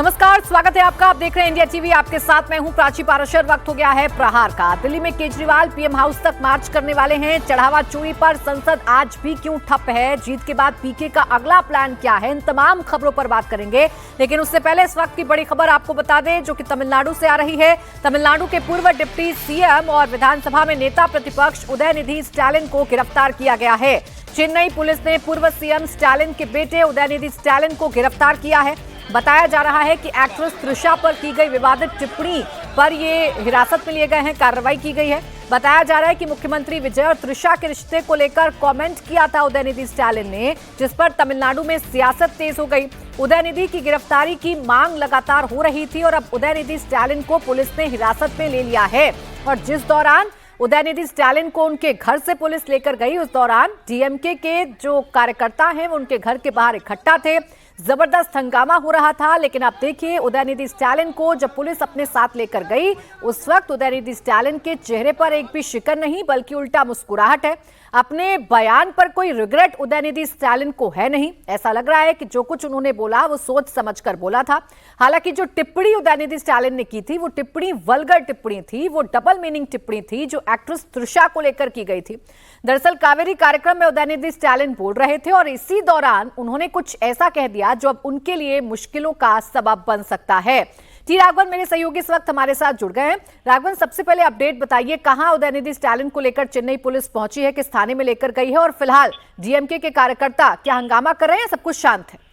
नमस्कार, स्वागत है आपका। आप देख रहे हैं इंडिया टीवी। आपके साथ मैं हूं प्राची पाराशर। वक्त हो गया है प्रहार का। दिल्ली में केजरीवाल पीएम हाउस तक मार्च करने वाले हैं। चढ़ावा चोरी पर संसद आज भी क्यों ठप है, जीत के बाद पीके का अगला प्लान क्या है, इन तमाम खबरों पर बात करेंगे। लेकिन उससे पहले इस वक्त की बड़ी खबर आपको बता दें, जो कि तमिलनाडु से आ रही है। तमिलनाडु के पूर्व डिप्टी सीएम और विधानसभा में नेता प्रतिपक्ष उदयनिधि स्टालिन को गिरफ्तार किया गया है। चेन्नई पुलिस ने पूर्व सीएम स्टालिन के बेटे उदयनिधि स्टालिन को गिरफ्तार किया है। बताया जा रहा है कि एक्ट्रेस त्रिशा पर की गई विवादित टिप्पणी पर ये हिरासत में लिए गए हैं, कार्रवाई की गई है। बताया जा रहा है कि मुख्यमंत्री विजय और त्रिशा के रिश्ते को लेकर कमेंट किया था उदयनिधि स्टालिन ने, जिस पर तमिलनाडु में सियासत तेज हो गई। उदयनिधि की गिरफ्तारी की मांग लगातार हो रही थी और अब उदयनिधि स्टालिन को पुलिस ने हिरासत में ले लिया है। और जिस दौरान उदयनिधि स्टालिन को उनके घर से पुलिस लेकर गई, उस दौरान डीएमके के जो कार्यकर्ता हैं वो उनके घर के बाहर इकट्ठा थे। जबरदस्त हंगामा हो रहा था। लेकिन आप देखिए, उदयनिधि स्टालिन को जब पुलिस अपने साथ लेकर गई, उस वक्त उदयनिधि स्टालिन के चेहरे पर एक भी शिकन नहीं, बल्कि उल्टा मुस्कुराहट है। अपने बयान पर कोई रिग्रेट उदयनिधि स्टालिन को है नहीं। ऐसा लग रहा है कि जो कुछ उन्होंने बोला वो सोच समझकर बोला था। हालांकि जो टिप्पणी उदयनिधि स्टालिन ने की थी वो टिप्पणी वल्गर टिप्पणी थी, वो डबल मीनिंग टिप्पणी थी जो एक्ट्रेस त्रिशा को लेकर की गई थी। दरअसल कावेरी कार्यक्रम में उदयनिधि स्टालिन बोल रहे थे और इसी दौरान उन्होंने कुछ ऐसा कह दिया जो अब उनके लिए मुश्किलों का सबब बन सकता है। टी राघवन मेरे सहयोगी इस वक्त हमारे साथ जुड़ गए हैं। राघवन, सबसे पहले अपडेट बताइए, कहां उदयनिधि स्टालिन को लेकर चेन्नई पुलिस पहुंची है, किस थाने में लेकर गई है और फिलहाल डीएमके के कार्यकर्ता क्या हंगामा कर रहे हैं, सब कुछ शांत है?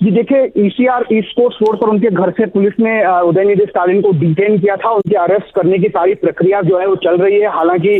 जी देखिए, ईसीआर ईस्ट कोस्ट रोड पर उनके घर से पुलिस ने उदयनिधि स्टालिन को डिटेन किया था। उनके अरेस्ट करने की सारी प्रक्रिया जो है वो चल रही है। हालांकि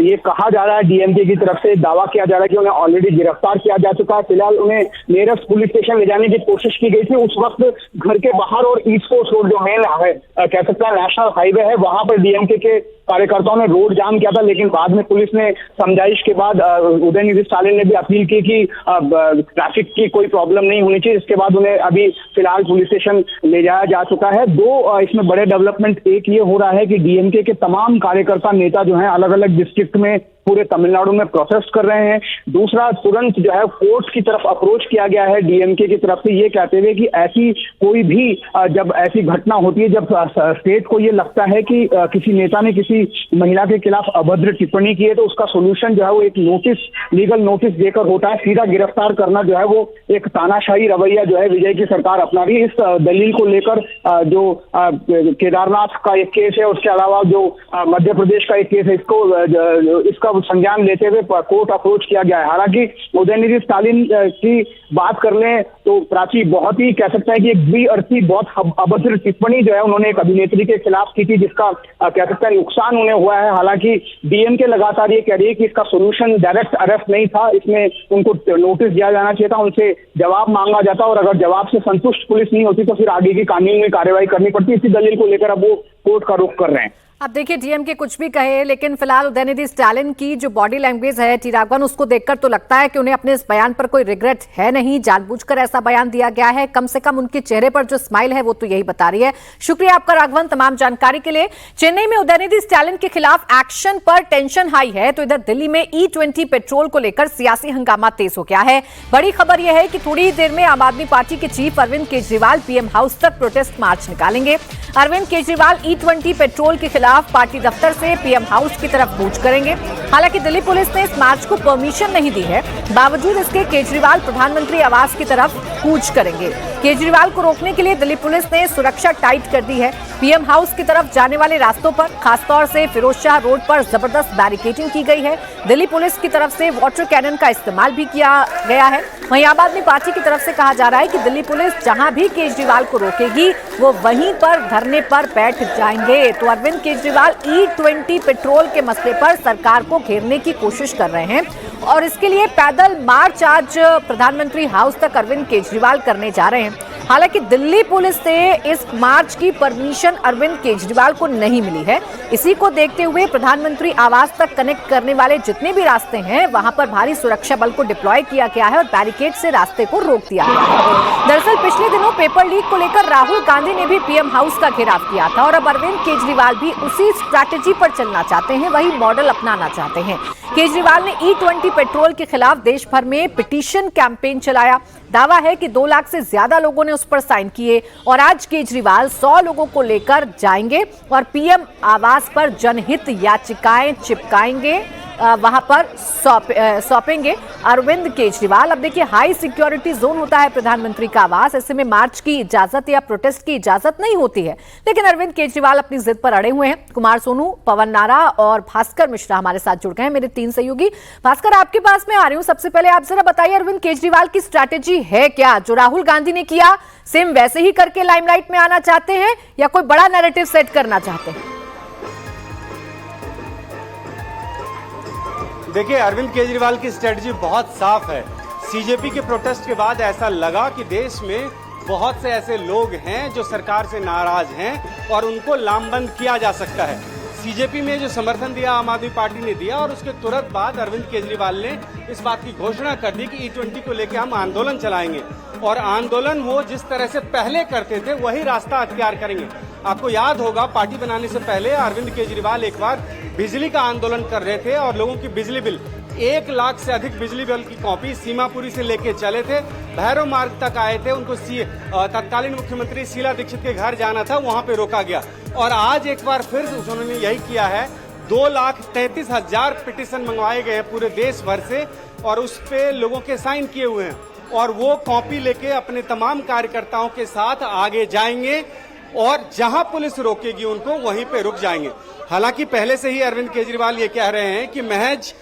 ये कहा जा रहा है, डीएमके की तरफ से दावा किया जा रहा है कि उन्हें ऑलरेडी गिरफ्तार किया जा चुका है। फिलहाल उन्हें नियरेस्ट पुलिस स्टेशन ले जाने की कोशिश की गई थी। उस वक्त घर के बाहर और ईस्ट कोस्ट रोड जो मेन है, कह सकते हैं नेशनल हाईवे है, वहां पर डीएमके के कार्यकर्ताओं ने रोड जाम किया था। लेकिन बाद में पुलिस ने समझाइश के बाद उदयनिधि स्टालिन ने भी अपील की कि ट्रैफिक की कोई प्रॉब्लम नहीं होनी चाहिए। इसके बाद उन्हें अभी फिलहाल पुलिस स्टेशन ले जाया जा चुका है। दो इसमें बड़े डेवलपमेंट, एक ये हो रहा है कि डीएमके के तमाम कार्यकर्ता नेता जो हैं अलग अलग डिस्ट्रिक्ट में पूरे तमिलनाडु में प्रोटेस्ट कर रहे हैं। दूसरा, तुरंत जो है कोर्ट की तरफ अप्रोच किया गया है डीएमके की तरफ से, ये कहते हुए कि ऐसी कोई भी जब ऐसी घटना होती है, जब स्टेट को ये लगता है कि किसी नेता ने किसी महिला के खिलाफ अभद्र टिप्पणी की है, तो उसका सोल्यूशन जो है वो एक नोटिस, लीगल नोटिस देकर होता है। सीधा गिरफ्तार करना जो है वो एक तानाशाही रवैया जो है विजय की सरकार अपना रही है। इस दलील को लेकर जो केदारनाथ का एक केस है, उसके अलावा जो मध्य प्रदेश का एक केस है, इसका संज्ञान लेते हुए कोर्ट अप्रोच किया गया है। हालांकि उदयनिधि स्टालिन की बात कर लें तो प्राची, बहुत ही कह सकता है कि एक द्विअर्थी, बहुत अभद्र टिप्पणी जो है उन्होंने एक अभिनेत्री के खिलाफ की थी, जिसका कह सकता है नुकसान उन्हें हुआ है। हालांकि डीएमके लगातार ये कह रही है कि इसका सोल्यूशन डायरेक्ट अरेस्ट नहीं था, इसमें उनको नोटिस दिया जाना चाहिए था, उनसे जवाब मांगा जाता और अगर जवाब से संतुष्ट पुलिस नहीं होती तो फिर आगे की कानूनी कार्रवाई करनी पड़ती। इसी दलील को लेकर अब वो कोर्ट का रुख कर रहे हैं। अब देखिए, डीएमके कुछ भी कहे, लेकिन फिलहाल उदयनिधि स्टालिन की जो बॉडी लैंग्वेज है टी राघवन, उसको देखकर तो लगता है कि उन्हें अपने इस बयान पर कोई रिग्रेट है नहीं। जानबूझकर ऐसा बयान दिया गया है, कम से कम उनके चेहरे पर जो स्माइल है वो तो यही बता रही है। शुक्रिया आपका राघवन तमाम जानकारी के लिए। चेन्नई में उदयनिधि स्टालिन के खिलाफ एक्शन पर टेंशन हाई है, तो इधर दिल्ली में E20 पेट्रोल को लेकर सियासी हंगामा तेज हो गया है। बड़ी खबर यह है कि थोड़ी ही देर में आम आदमी पार्टी के chief Arvind Kejriwal PM house तक प्रोटेस्ट मार्च निकालेंगे। अरविंद केजरीवाल E20 पेट्रोल के खिलाफ पार्टी दफ्तर से पीएम हाउस की तरफ कूच करेंगे। हालांकि दिल्ली पुलिस ने इस मार्च को परमिशन नहीं दी है, बावजूद इसके केजरीवाल प्रधानमंत्री आवास की तरफ कूच करेंगे। केजरीवाल को रोकने के लिए दिल्ली पुलिस ने सुरक्षा टाइट कर दी है। पीएम हाउस की तरफ जाने वाले रास्तों पर, खासतौर से फिरोजशाह रोड पर जबरदस्त बैरिकेडिंग की गई है। दिल्ली पुलिस की तरफ से वाटर कैनन का इस्तेमाल भी किया गया है। वहीं आम आदमी पार्टी की तरफ से कहा जा रहा है कि दिल्ली पुलिस जहां भी केजरीवाल को रोकेगी वो वहीं पर धरने पर बैठ जाएंगे। तो अरविंद केजरीवाल E20 पेट्रोल के मसले पर सरकार को घेरने की कोशिश कर रहे हैं और इसके लिए पैदल मार्च आज प्रधानमंत्री हाउस तक अरविंद केजरीवाल करने जा रहे हैं। हालांकि दिल्ली पुलिस से इस मार्च की परमिशन अरविंद केजरीवाल को नहीं मिली है। इसी को देखते हुए प्रधानमंत्री आवास तक कनेक्ट करने वाले जितने भी रास्ते हैं वहां पर भारी सुरक्षा बल को डिप्लॉय किया गया है और बैरिकेड से रास्ते को रोक दिया गया है। दरअसल पिछले दिनों पेपर लीक को लेकर राहुल गांधी ने भी पीएम हाउस का घेराव किया था और अब अरविंद केजरीवाल भी उसी स्ट्रैटेजी पर चलना चाहते हैं, वही मॉडल अपनाना चाहते हैं। केजरीवाल ने E20 पेट्रोल के खिलाफ देश भर में पिटीशन कैंपेन चलाया। दावा है कि 2 लाख से ज्यादा लोगों ने उन्होंने उस पर साइन किए और आज केजरीवाल 100 लोगों को लेकर जाएंगे और पीएम आवास पर जनहित याचिकाएं चिपकाएंगे, वहां पर सौंपेंगे अरविंद केजरीवाल। अब देखिए, हाई सिक्योरिटी जोन होता है प्रधानमंत्री का आवास, ऐसे में मार्च की इजाजत या प्रोटेस्ट की इजाजत नहीं होती है, लेकिन अरविंद केजरीवाल अपनी जिद पर अड़े हुए हैं। कुमार सोनू, पवन नारा और भास्कर मिश्रा हमारे साथ जुड़ गए हैं, मेरे 3 सहयोगी। भास्कर, आपके पास मैं आ रही हूं। सबसे पहले आप जरा बताइए, अरविंद केजरीवाल की स्ट्रैटेजी है क्या? जो राहुल गांधी ने किया सेम वैसे ही करके लाइमलाइट में आना चाहते हैं या कोई बड़ा नैरेटिव सेट करना चाहते हैं? देखिए, अरविंद केजरीवाल की स्ट्रेटजी बहुत साफ है। सीजेपी के प्रोटेस्ट के बाद ऐसा लगा कि देश में बहुत से ऐसे लोग हैं जो सरकार से नाराज हैं और उनको लामबंद किया जा सकता है। सीजेपी में जो समर्थन दिया आम आदमी पार्टी ने दिया और उसके तुरंत बाद अरविंद केजरीवाल ने इस बात की घोषणा कर दी कि E20 को लेकर हम आंदोलन चलाएंगे और आंदोलन वो जिस तरह से पहले करते थे वही रास्ता अख्तियार करेंगे। आपको याद होगा, पार्टी बनाने से पहले अरविंद केजरीवाल एक बार बिजली का आंदोलन कर रहे थे और लोगों की बिजली बिल 1 लाख से अधिक बिजली बिल की कॉपी सीमापुरी से लेके चले थे, भैरव मार्ग तक आए थे। उनको तत्कालीन मुख्यमंत्री शीला दीक्षित के घर जाना था, वहां पे रोका गया और आज एक बार फिर उन्होंने यही किया है। 2,33,000 पिटीशन मंगवाए गए हैं पूरे देश भर से और उस पे लोगों के साइन किए हुए हैं और वो कॉपी लेके अपने तमाम कार्यकर्ताओं के साथ आगे जाएंगे और जहां पुलिस रोकेगी उनको वहीं पे रुक जाएंगे। हालांकि पहले से ही अरविंद केजरीवाल ये कह रहे हैं कि महज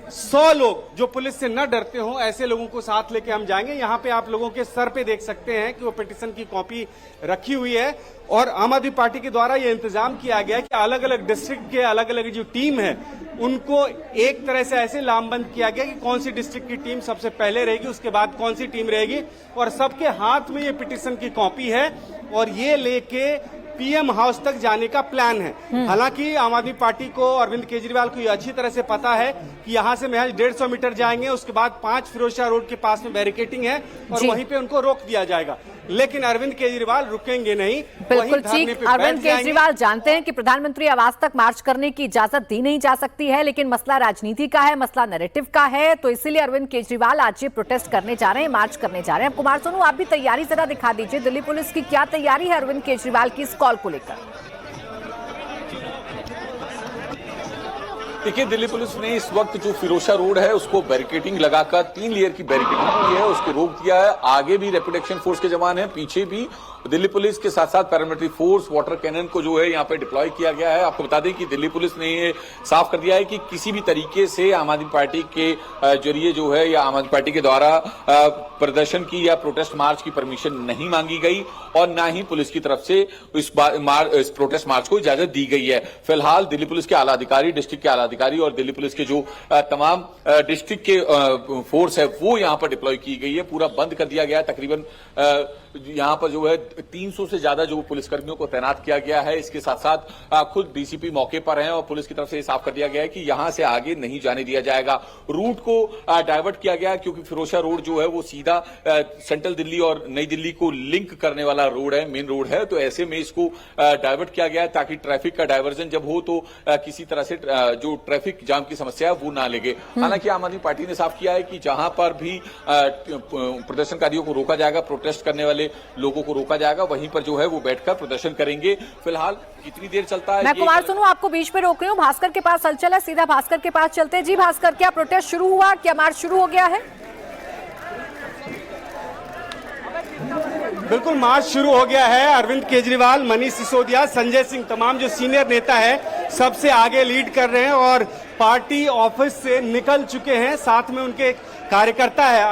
100 लोग जो पुलिस से न डरते हो ऐसे लोगों को साथ लेके हम जाएंगे। यहाँ पे आप लोगों के सर पे देख सकते हैं कि वो पिटीशन की कॉपी रखी हुई है और आम आदमी पार्टी के द्वारा ये इंतजाम किया गया है कि अलग अलग डिस्ट्रिक्ट के अलग अलग जो टीम है उनको एक तरह से ऐसे लामबंद किया गया कि कौन सी डिस्ट्रिक्ट की टीम सबसे पहले रहेगी, उसके बाद कौन सी टीम रहेगी और सबके हाथ में ये पिटीशन की कॉपी है और ये लेके पीएम हाउस तक जाने का प्लान है। हालांकि आम आदमी पार्टी को, अरविंद केजरीवाल को ये अच्छी तरह से पता है कि यहां से महज 150 मीटर जाएंगे, उसके बाद 5 फिरोजशाह रोड के पास में बैरिकेटिंग है और वहीं पे उनको रोक दिया जाएगा, लेकिन अरविंद केजरीवाल रुकेंगे नहीं। बिल्कुल ठीक। अरविंद केजरीवाल जानते हैं कि प्रधानमंत्री आवास तक मार्च करने की इजाजत दी नहीं जा सकती है, लेकिन मसला राजनीति का है, मसला नैरेटिव का है, तो इसीलिए अरविंद केजरीवाल आज ये प्रोटेस्ट करने जा रहे हैं, मार्च करने जा रहे हैं। अब कुमार सोनू, आप भी तैयारी जरा दिखा दीजिए, दिल्ली पुलिस की क्या तैयारी है अरविंद केजरीवाल की इस कॉल को लेकर? देखिए, दिल्ली पुलिस ने इस वक्त जो फिरोजशाह रोड है उसको बैरिकेटिंग लगाकर 3 लेयर की बैरिकेटिंग की है, उसको रोक दिया है। आगे भी रैपिड एक्शन फोर्स के जवान हैं, पीछे भी दिल्ली पुलिस के साथ साथ पैरामिलिट्री फोर्स, वाटर कैनन को जो है यहाँ पे डिप्लॉय किया गया है। आपको बता दें कि दिल्ली पुलिस ने ये साफ कर दिया है कि किसी भी तरीके से आम आदमी पार्टी के जरिए जो है या आम आदमी पार्टी के द्वारा प्रदर्शन की या प्रोटेस्ट मार्च की परमिशन नहीं मांगी गई और ना ही पुलिस की तरफ से इस प्रोटेस्ट मार्च को इजाजत दी गई है। फिलहाल दिल्ली पुलिस के आला अधिकारी, डिस्ट्रिक्ट के आला अधिकारी और दिल्ली पुलिस के जो तमाम डिस्ट्रिक्ट के फोर्स है वो यहाँ पर डिप्लॉय की गई है। पूरा बंद कर दिया गया है। तकरीबन यहाँ पर जो है 300 से ज्यादा जो पुलिसकर्मियों को तैनात किया गया है। इसके साथ साथ खुद डीसीपी मौके पर हैं और पुलिस की तरफ से साफ कर दिया गया है कि यहां से आगे नहीं जाने दिया जाएगा। रूट को डाइवर्ट किया गया क्योंकि फिरोजशाह रोड जो है वो सीधा सेंट्रल दिल्ली और नई दिल्ली को लिंक करने वाला रोड है, मेन रोड है, तो ऐसे में इसको डाइवर्ट किया गया है ताकि ट्रैफिक का डाइवर्जन जब हो तो किसी तरह से जो ट्रैफिक जाम की समस्या है वो ना लगे। हालांकि आम आदमी पार्टी ने साफ किया है कि जहां पर भी प्रदर्शनकारियों को रोका जाएगा, प्रोटेस्ट करने वाले लोगों को रोका जाएगा, वहीं पर जो है वो बैठकर प्रदर्शन करेंगे। फिलहाल कितनी देर चलता है? मैं कुमार सोनू आपको बीच में रोक रही हूँ, भास्कर के पास हलचल है, सीधा भास्कर के पास चलते हैं। जी भास्कर, क्या प्रोटेस्ट शुरू हुआ, क्या मार्च शुरू हो गया है? बिल्कुल, मार्च शुरू हो गया है। अरविंद केजरीवाल, मनीष सिसोदिया, संजय सिंह, तमाम जो सीनियर नेता है सबसे आगे लीड कर रहे हैं और पार्टी ऑफिस से निकल चुके हैं। साथ में उनके कार्यकर्ता है,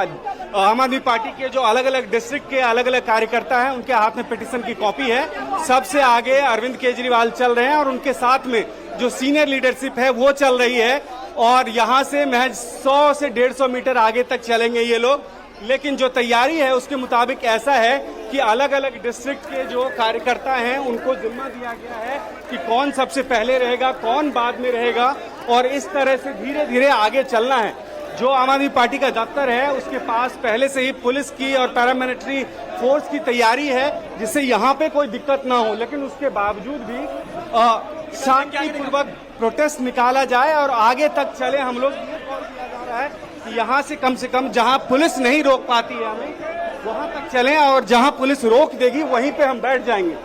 आम आदमी पार्टी के जो अलग अलग डिस्ट्रिक्ट के अलग अलग कार्यकर्ता हैं, उनके हाथ में पिटीशन की कॉपी है। सबसे आगे अरविंद केजरीवाल चल रहे हैं और उनके साथ में जो सीनियर लीडरशिप है वो चल रही है और यहां से महज 100 से 150 मीटर आगे तक चलेंगे ये लोग। लेकिन जो तैयारी है उसके मुताबिक ऐसा है कि अलग अलग डिस्ट्रिक्ट के जो कार्यकर्ता हैं उनको जिम्मा दिया गया है कि कौन सबसे पहले रहेगा, कौन बाद में रहेगा और इस तरह से धीरे धीरे आगे चलना है। जो आम आदमी पार्टी का दफ्तर है उसके पास पहले से ही पुलिस की और पैरामिलिट्री फोर्स की तैयारी है जिससे यहाँ पे कोई दिक्कत ना हो, लेकिन उसके बावजूद भी शांतिपूर्वक प्रोटेस्ट निकाला जाए और आगे तक चले। हम लोग ये कॉल किया जा रहा है कि यहाँ से कम जहाँ पुलिस नहीं रोक पाती है हमें, वहां तक चलें और जहां पुलिस रोक देगी वहीं पे हम बैठ जाएंगे।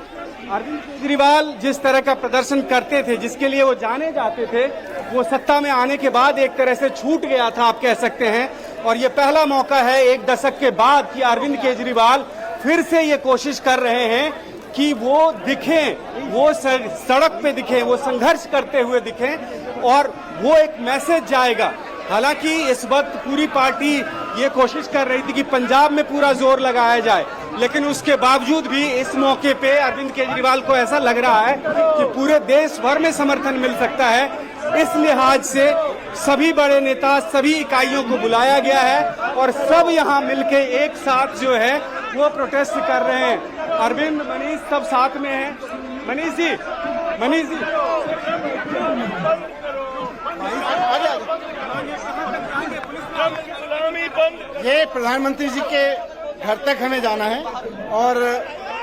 अरविंद केजरीवाल जिस तरह का प्रदर्शन करते थे, जिसके लिए वो जाने जाते थे, वो सत्ता में आने के बाद एक तरह से छूट गया था, आप कह सकते हैं। और ये पहला मौका है एक दशक के बाद कि अरविंद केजरीवाल फिर से ये कोशिश कर रहे हैं कि वो दिखें, वो सड़क पे दिखें, वो संघर्ष करते हुए दिखें और वो एक मैसेज जाएगा। हालांकि इस वक्त पूरी पार्टी ये कोशिश कर रही थी कि पंजाब में पूरा जोर लगाया जाए, लेकिन उसके बावजूद भी इस मौके पे अरविंद केजरीवाल को ऐसा लग रहा है कि पूरे देश भर में समर्थन मिल सकता है। इस लिहाज से सभी बड़े नेता, सभी इकाइयों को बुलाया गया है और सब यहाँ मिलके एक साथ जो है वो प्रोटेस्ट कर रहे हैं। अरविंद, मनीष सब साथ में हैं। मनीष जी ये प्रधानमंत्री जी के घर तक हमें जाना है और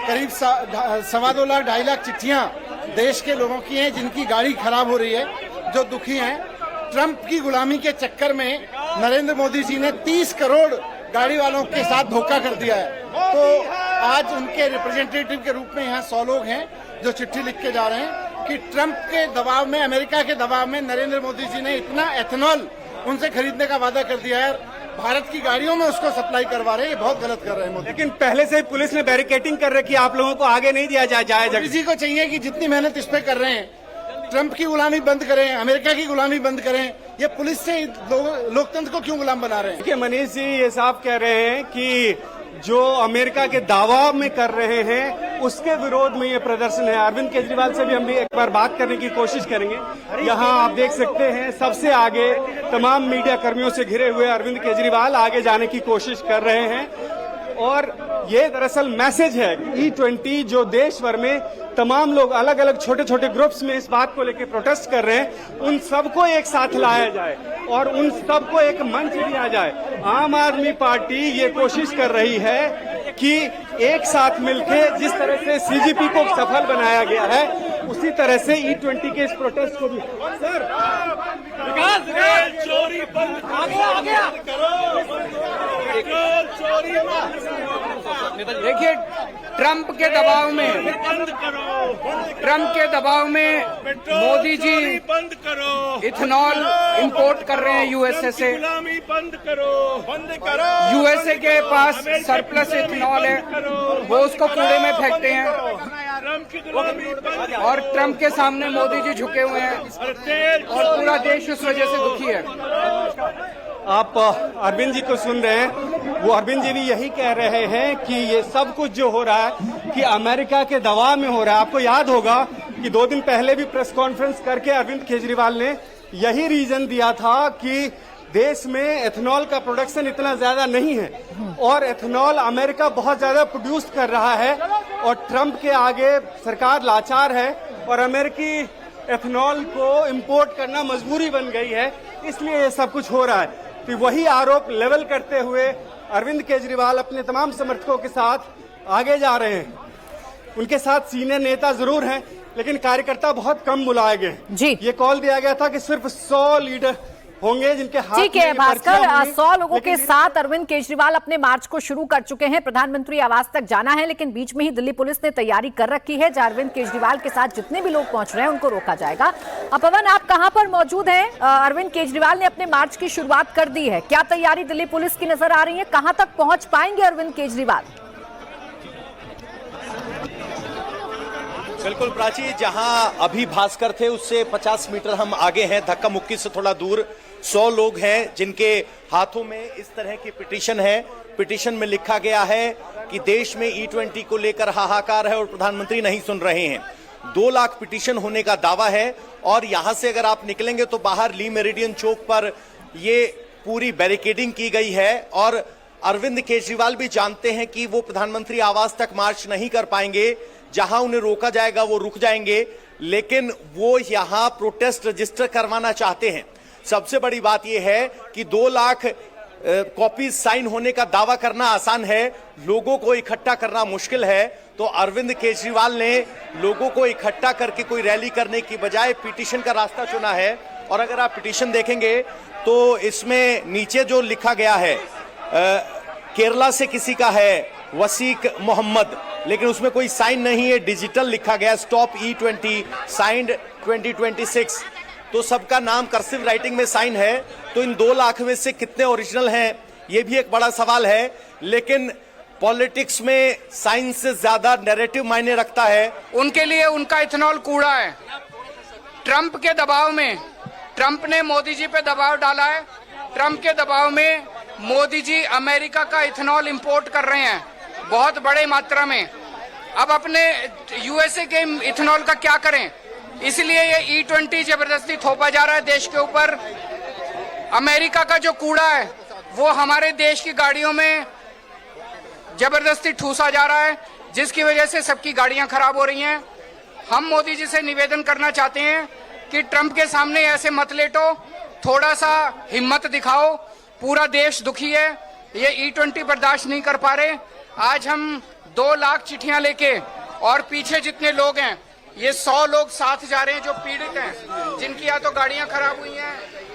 करीब 2.25 लाख 2.5 लाख चिट्ठियां देश के लोगों की हैं जिनकी गाड़ी खराब हो रही है, जो दुखी हैं। ट्रंप की गुलामी के चक्कर में नरेंद्र मोदी जी ने 30 करोड़ गाड़ी वालों के साथ धोखा कर दिया है। तो आज उनके रिप्रेजेंटेटिव के रूप में यहाँ 100 लोग हैं जो चिट्ठी लिख के जा रहे हैं कि ट्रंप के दबाव में, अमेरिका के दबाव में नरेंद्र मोदी जी ने इतना एथेनॉल उनसे खरीदने का वादा कर दिया है, भारत की गाड़ियों में उसको सप्लाई करवा रहे हैं। ये बहुत गलत कर रहे हैं मोदी। लेकिन पहले से ही पुलिस ने बैरिकेडिंग कर रखी, आप लोगों को आगे नहीं दिया जाए। मोदी जी को चाहिए कि जितनी मेहनत इस पे कर रहे हैं, ट्रंप की गुलामी बंद करें, अमेरिका की गुलामी बंद करें। ये पुलिस से लोकतंत्र को क्यों गुलाम बना रहे हैं? देखिए मनीष जी, ये साफ कह रहे हैं कि जो अमेरिका के दावा में कर रहे हैं उसके विरोध में ये प्रदर्शन है। अरविंद केजरीवाल से भी हम भी एक बार बात करने की कोशिश करेंगे। यहाँ आप देख सकते हैं सबसे आगे तमाम मीडिया कर्मियों से घिरे हुए अरविंद केजरीवाल आगे जाने की कोशिश कर रहे हैं और ये दरअसल मैसेज है E20 जो देश भर में तमाम लोग अलग अलग छोटे छोटे ग्रुप्स में इस बात को लेकर प्रोटेस्ट कर रहे हैं, उन सबको एक साथ लाया जाए और उन सबको एक मंच दिया जाए। आम आदमी पार्टी ये कोशिश कर रही है कि एक साथ मिलके जिस तरह से CGP को सफल बनाया गया है उसी तरह से E20 के इस प्रोटेस्ट को भी देखिए, ट्रंप के दबाव में मोदी जी इथेनॉल इंपोर्ट कर रहे हैं यूएसए से। यूएसए के पास सरप्लस इथेनॉल है, वो उसको कूड़े में फेंकते हैं और ट्रंप के सामने मोदी जी झुके हुए हैं और पूरा देश उस वजह से दुखी है। आप अरविंद जी को सुन रहे हैं, वो अरविंद जी भी यही कह रहे हैं कि ये सब कुछ जो हो रहा है कि अमेरिका के दबाव में हो रहा है। आपको याद होगा कि 2 दिन पहले भी प्रेस कॉन्फ्रेंस करके अरविंद केजरीवाल ने यही रीजन दिया था कि देश में एथेनॉल का प्रोडक्शन इतना ज्यादा नहीं है और एथेनॉल अमेरिका बहुत ज्यादा प्रोड्यूस कर रहा है और ट्रंप के आगे सरकार लाचार है और अमेरिकी एथेनॉल को इंपोर्ट करना मजबूरी बन गई है, इसलिए ये सब कुछ हो रहा है। तो वही आरोप लेवल करते हुए अरविंद केजरीवाल अपने तमाम समर्थकों के साथ आगे जा रहे हैं। उनके साथ सीनियर नेता जरूर हैं लेकिन कार्यकर्ता बहुत कम बुलाए गए जी। ये कॉल दिया गया था कि सिर्फ 100 लीडर होंगे जिनके हाथ ठीक है भास्कर, 100 लोगों के साथ अरविंद केजरीवाल अपने मार्च को शुरू कर चुके हैं। प्रधानमंत्री आवास तक जाना है लेकिन बीच में ही दिल्ली पुलिस ने तैयारी कर रखी है। अरविंद केजरीवाल के साथ जितने भी लोग पहुंच रहे हैं उनको रोका जाएगा। पवन, आप कहां पर मौजूद हैं? अरविंद केजरीवाल ने अपने मार्च की शुरुआत कर दी है, क्या तैयारी दिल्ली पुलिस की नजर आ रही है? कहां तक पहुंच पाएंगे अरविंद केजरीवाल? बिल्कुल प्राची, जहां अभी भास्कर थे उससे 50 मीटर हम आगे हैं, धक्का मुक्की से थोड़ा दूर 100 लोग हैं जिनके हाथों में इस तरह की पिटीशन है। पिटीशन में लिखा गया है कि देश में E20 को लेकर हाहाकार है और प्रधानमंत्री नहीं सुन रहे हैं। 2 लाख पिटीशन होने का दावा है और यहां से अगर आप निकलेंगे तो बाहर ली मेरिडियन चौक पर ये पूरी बैरिकेडिंग की गई है और अरविंद केजरीवाल भी जानते हैं कि वो प्रधानमंत्री आवास तक मार्च नहीं कर पाएंगे, जहां उन्हें रोका जाएगा वो रुक जाएंगे, लेकिन वो यहां प्रोटेस्ट रजिस्टर करवाना चाहते हैं। सबसे बड़ी बात यह है कि 2 लाख कॉपीज साइन होने का दावा करना आसान है, लोगों को इकट्ठा करना मुश्किल है। तो अरविंद केजरीवाल ने लोगों को इकट्ठा करके कोई रैली करने की बजाय पिटीशन का रास्ता चुना है। और अगर आप पिटीशन देखेंगे तो इसमें नीचे जो लिखा गया है केरला से किसी का है वसीक मोहम्मद, लेकिन उसमें कोई साइन नहीं है, डिजिटल लिखा गया स्टॉप E20 साइंड 2026। तो सबका नाम कर्सिव राइटिंग में साइन है। तो इन 2 लाख में से कितने ओरिजिनल हैं, यह भी एक बड़ा सवाल है। लेकिन पॉलिटिक्स में साइंस से ज्यादा नैरेटिव मायने रखता है। उनके लिए उनका इथेनॉल कूड़ा है। ट्रंप के दबाव में, ट्रंप ने मोदी जी पे दबाव डाला है, ट्रंप के दबाव में मोदी जी अमेरिका का इथेनॉल इंपोर्ट कर रहे हैं बहुत बड़े मात्रा में। अब अपने यूएसए के इथेनॉल का क्या करें, इसलिए ये E20 जबरदस्ती थोपा जा रहा है देश के ऊपर। अमेरिका का जो कूड़ा है वो हमारे देश की गाड़ियों में जबरदस्ती ठूसा जा रहा है, जिसकी वजह से सबकी गाड़ियां खराब हो रही हैं। हम मोदी जी से निवेदन करना चाहते हैं कि ट्रंप के सामने ऐसे मत लेटो, थोड़ा सा हिम्मत दिखाओ। पूरा देश दुखी है, ये E20 बर्दाश्त नहीं कर पा रहे। आज हम 2 लाख चिट्ठियां लेके और पीछे जितने लोग हैं, ये 100 लोग साथ जा रहे हैं जो पीड़ित हैं, जिनकी या तो गाड़ियां खराब हुई हैं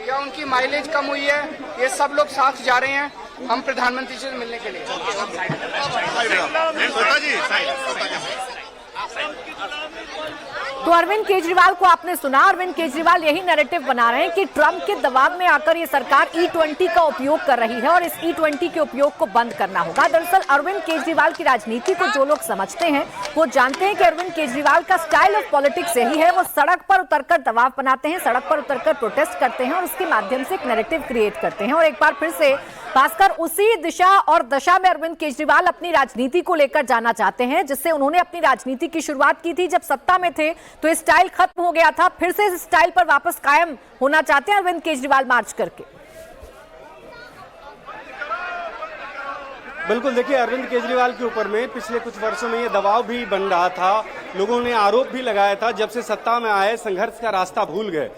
या उनकी माइलेज कम हुई है, ये सब लोग साथ जा रहे हैं हम प्रधानमंत्री से मिलने के लिए। तो अरविंद केजरीवाल को आपने सुना। अरविंद केजरीवाल यही नैरेटिव बना रहे हैं कि ट्रंप के दबाव में आकर ये सरकार E20 का उपयोग कर रही है और इस E20 के उपयोग को बंद करना होगा। दरअसल अरविंद केजरीवाल की राजनीति को जो लोग समझते हैं वो जानते हैं कि अरविंद केजरीवाल का स्टाइल ऑफ पॉलिटिक्स यही है। वो सड़क पर उतरकर दबाव बनाते हैं, सड़क पर उतरकर प्रोटेस्ट करते हैं और उसके माध्यम से एक नैरेटिव क्रिएट करते हैं। और एक बार फिर से खासकर उसी दिशा और दशा में अरविंद केजरीवाल अपनी राजनीति को लेकर जाना चाहते हैं, जिससे उन्होंने अपनी राजनीति की शुरुआत की थी जब सत्ता में थे। तो ये स्टाइल खत्म हो गया था, फिर से इस स्टाइल पर वापस कायम होना चाहते हैं अरविंद केजरीवाल मार्च करके। बिल्कुल, देखिए अरविंद केजरीवाल के ऊपर में पिछले कुछ वर्षों में ये दबाव भी बन रहा था, लोगों ने आरोप भी लगाया था। जब से सत्ता में आए संघर्ष का रास्ता भूल गए।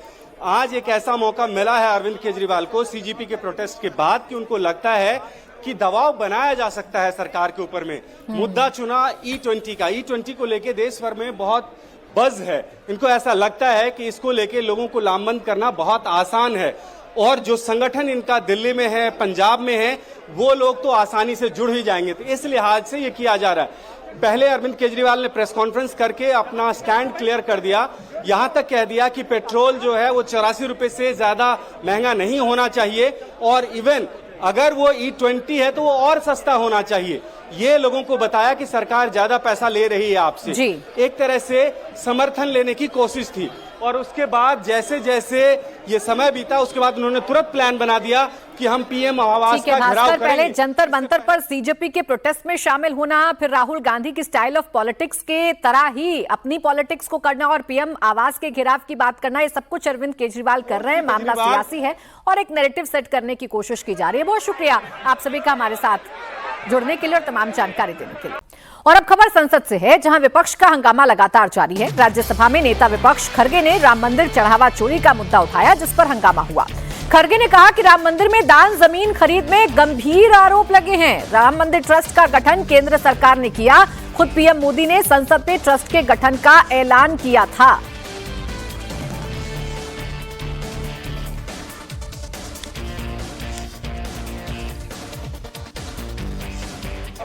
आज एक ऐसा मौका मिला है अरविंद केजरीवाल को सीजेपी के प्रोटेस्ट के बाद कि उनको लगता है कि दबाव बनाया जा सकता है सरकार के ऊपर में। मुद्दा चुना E20 का। E20 को लेके देश भर में बहुत बज है। इनको ऐसा लगता है कि इसको लेके लोगों को लामबंद करना बहुत आसान है और जो संगठन इनका दिल्ली में है, पंजाब में है, वो लोग तो आसानी से जुड़ ही जाएंगे। तो इस लिहाज से ये किया जा रहा है। पहले अरविंद केजरीवाल ने प्रेस कॉन्फ्रेंस करके अपना स्टैंड क्लियर कर दिया, यहां तक कह दिया कि पेट्रोल जो है वो 84 रुपए से ज्यादा महंगा नहीं होना चाहिए और इवन अगर वो E20 है तो वो और सस्ता होना चाहिए। ये लोगों को बताया कि सरकार ज्यादा पैसा ले रही है आपसे जी। एक तरह से समर्थन लेने की कोशिश थी। और उसके बाद जैसे जैसे ये समय बीता उसके बाद उन्होंने तुरंत प्लान बना दिया कि हम पीएम आवास का घेराव करेंगे। पहले जंतर मंतर पर सीजेपी के प्रोटेस्ट में शामिल होना, फिर राहुल गांधी की स्टाइल ऑफ पॉलिटिक्स के तरह ही अपनी पॉलिटिक्स को करना और पीएम आवास के घेराव की बात करना, ये सब कुछ अरविंद केजरीवाल कर रहे हैं। मामला सियासी है और एक नैरेटिव सेट करने की कोशिश की जा रही है। बहुत शुक्रिया आप सभी का हमारे साथ जुड़ने के लिए और तमाम जानकारी देने के लिए। और अब खबर संसद से है, जहां विपक्ष का हंगामा लगातार जारी है। राज्यसभा में नेता विपक्ष खड़गे ने राम मंदिर चढ़ावा चोरी का मुद्दा उठाया, जिस पर हंगामा हुआ। खड़गे ने कहा कि राम मंदिर में दान जमीन खरीद में गंभीर आरोप लगे हैं। राम मंदिर ट्रस्ट का गठन केंद्र सरकार ने किया। खुद पीएम मोदी ने संसद में ट्रस्ट के गठन का ऐलान किया था।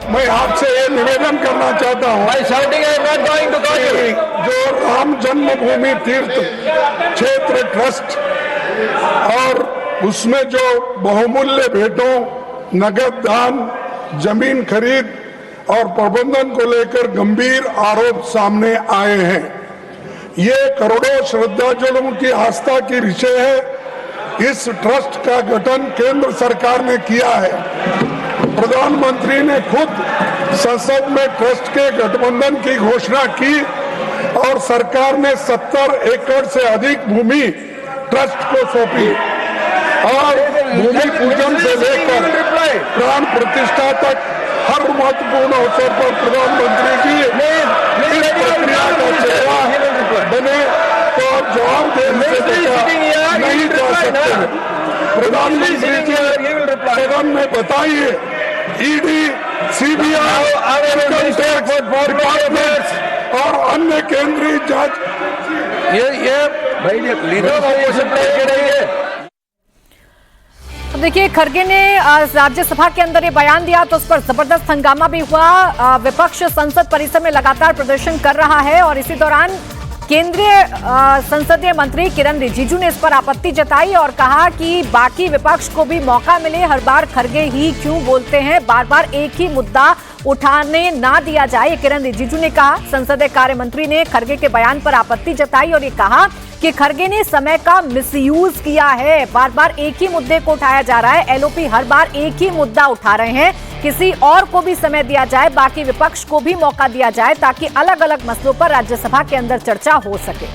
मैं आपसे ये निवेदन करना चाहता हूँ, जो राम जन्मभूमि तीर्थ क्षेत्र ट्रस्ट और उसमें जो बहुमूल्य भेंटों, नगद दान, जमीन खरीद और प्रबंधन को लेकर गंभीर आरोप सामने आए हैं। ये करोड़ों श्रद्धालुओं की आस्था की विषय है। इस ट्रस्ट का गठन केंद्र सरकार ने किया है। प्रधानमंत्री ने खुद संसद में ट्रस्ट के गठबंधन की घोषणा की और सरकार ने 70 एकड़ से अधिक भूमि ट्रस्ट को सौंपी और भूमि पूजन से लेकर प्राण प्रतिष्ठा तक हर महत्वपूर्ण अवसर पर प्रधानमंत्री जी इस प्रक्रिया का चेहरा बने तो आप जवाब देने से नहीं जा सकते। प्रधानमंत्री जी सदन में बताइए, ईडी, सीबीआई और अन्य केंद्रीय जांच देखिए, खड़गे ने राज्यसभा के अंदर ये बयान दिया तो उस पर जबरदस्त हंगामा भी हुआ। विपक्ष संसद परिसर में लगातार प्रदर्शन कर रहा है और इसी दौरान केंद्रीय संसदीय मंत्री किरण रिजिजू ने इस पर आपत्ति जताई और कहा कि बाकी विपक्ष को भी मौका मिले, हर बार खड़गे ही क्यों बोलते हैं, बार बार एक ही मुद्दा उठाने ना दिया जाए, किरण रिजिजू ने कहा। संसदीय कार्य मंत्री ने खड़गे के बयान पर आपत्ति जताई और ये कहा कि खड़गे ने समय का मिसयूज किया है, बार बार एक ही मुद्दे को उठाया जा रहा है, एलओपी हर बार एक ही मुद्दा उठा रहे हैं, किसी और को भी समय दिया जाए, बाकी विपक्ष को भी मौका दिया जाए ताकि अलग अलग मसलों पर राज्यसभा के अंदर चर्चा हो सके।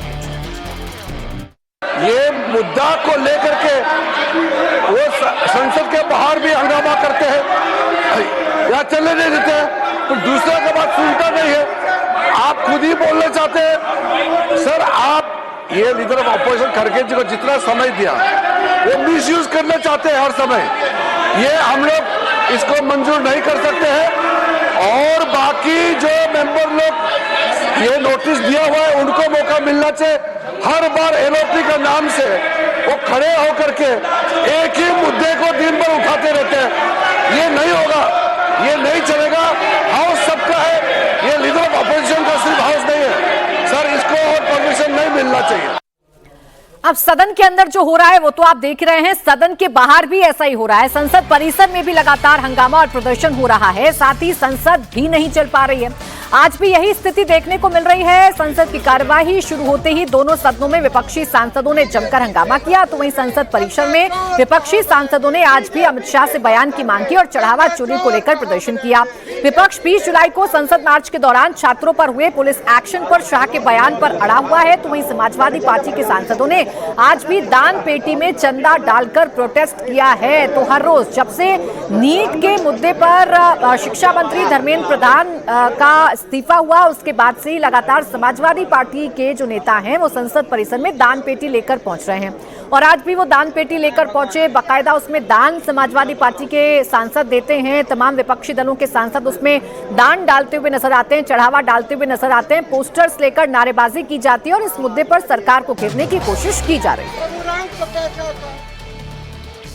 ये मुद्दा को लेकर के वो संसद के बाहर भी हंगामा करते हैं या चलने नहीं देते हैं, तो दूसरा का बात सुनता नहीं है। आप खुद ही बोलना चाहते हैं सर, आप ये लीडर ऑफ ऑपोजिशन खड़गे जी को जितना समय दिया वो मिसयूज करना चाहते हैं हर समय, ये हम लोग इसको मंजूर नहीं कर सकते हैं। और बाकी जो मेंबर लोग ये नोटिस दिया हुआ है उनको मौका मिलना चाहिए। हर बार एलओपी का नाम से वो खड़े होकर के एक ही मुद्दे को दिन भर उठाते रहते हैं, ये नहीं होगा, ये नहीं चलेगा। हाउस सबका है, ये लीडर ऑफ ऑपोजिशन का सिर्फ हाउस नहीं है सर, इसको और परमिशन नहीं मिलना चाहिए। अब सदन के अंदर जो हो रहा है वो तो आप देख रहे हैं, सदन के बाहर भी ऐसा ही हो रहा है। संसद परिसर में भी लगातार हंगामा और प्रदर्शन हो रहा है, साथ ही संसद भी नहीं चल पा रही है। आज भी यही स्थिति देखने को मिल रही है। संसद की कार्यवाही शुरू होते ही दोनों सदनों में विपक्षी सांसदों ने जमकर हंगामा किया, तो वहीं संसद परिसर में विपक्षी सांसदों ने आज भी अमित शाह से बयान की मांग की और चढ़ावा चोरी को लेकर प्रदर्शन किया। विपक्ष 20 जुलाई को संसद मार्च के दौरान छात्रों पर हुए पुलिस एक्शन पर शाह के बयान पर अड़ा हुआ है, तो वहीं समाजवादी पार्टी के सांसदों ने आज भी दान पेटी में चंदा डालकर प्रोटेस्ट किया है। तो हर रोज जब से नीट के मुद्दे पर शिक्षा मंत्री धर्मेंद्र प्रधान का इस्तीफा हुआ उसके बाद से लगातार समाजवादी पार्टी के जो नेता हैं वो संसद परिसर में दान पेटी लेकर पहुंच रहे हैं और आज भी वो दान पेटी लेकर पहुंचे। बाकायदा उसमें दान समाजवादी पार्टी के सांसद देते हैं, तमाम विपक्षी दलों के सांसद उसमें दान डालते हुए नजर आते हैं, चढ़ावा डालते हुए नजर आते हैं, पोस्टर्स लेकर नारेबाजी की जाती है और इस मुद्दे पर सरकार को घेरने की कोशिश की जा रही है।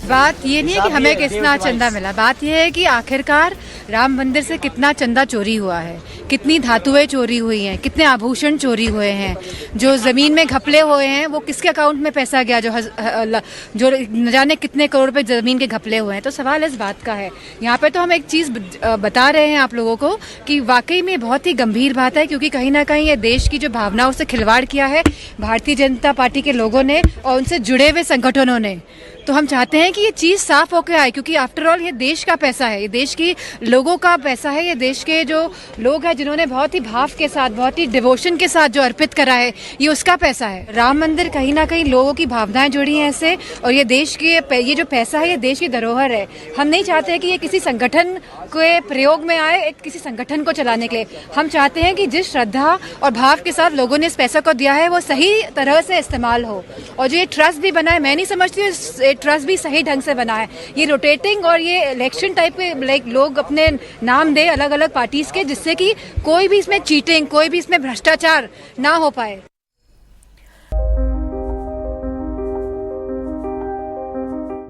बात ये नहीं है कि हमें कितना चंदा मिला, बात ये है कि आखिरकार राम मंदिर से कितना चंदा चोरी हुआ है, कितनी धातुएं चोरी हुई हैं, कितने आभूषण चोरी हुए हैं, जो जमीन में घपले हुए हैं वो किसके अकाउंट में पैसा गया, जो न जाने कितने करोड़ रुपए जमीन के घपले हुए हैं। तो सवाल इस बात का है, यहाँ पे तो हम एक चीज बता रहे हैं आप लोगों को कि वाकई में बहुत ही गंभीर बात है, क्योंकि कहीं ना कहीं ये देश की जो भावनाओं से खिलवाड़ किया है भारतीय जनता पार्टी के लोगों ने और उनसे जुड़े हुए संगठनों ने। तो हम चाहते हैं कि ये चीज साफ होकर आए, क्योंकि आफ्टर ऑल ये देश का पैसा है, ये देश की लोगों का पैसा है, ये देश के जो लोग हैं जिन्होंने बहुत ही भाव के साथ, बहुत ही डिवोशन के साथ जो अर्पित करा है, ये उसका पैसा है। राम मंदिर कहीं ना कहीं लोगों की भावनाएं जुड़ी हैं इससे, और ये देश के ये जो पैसा है ये देश की धरोहर है। हम नहीं चाहते कि ये किसी संगठन के प्रयोग में आए, किसी संगठन को चलाने के लिए। हम चाहते हैं कि जिस श्रद्धा और भाव के साथ लोगों ने इस पैसा को दिया है वो सही तरह से इस्तेमाल हो, और जो ये ट्रस्ट भी बना है, मैं नहीं समझती ट्रस्ट भी सही ढंग से बना है। ये रोटेटिंग और ये इलेक्शन टाइप के लोग अपने नाम दे अलग अलग पार्टीज के, जिससे कि कोई भी इसमें चीटिंग, कोई भी इसमें भ्रष्टाचार ना हो पाए।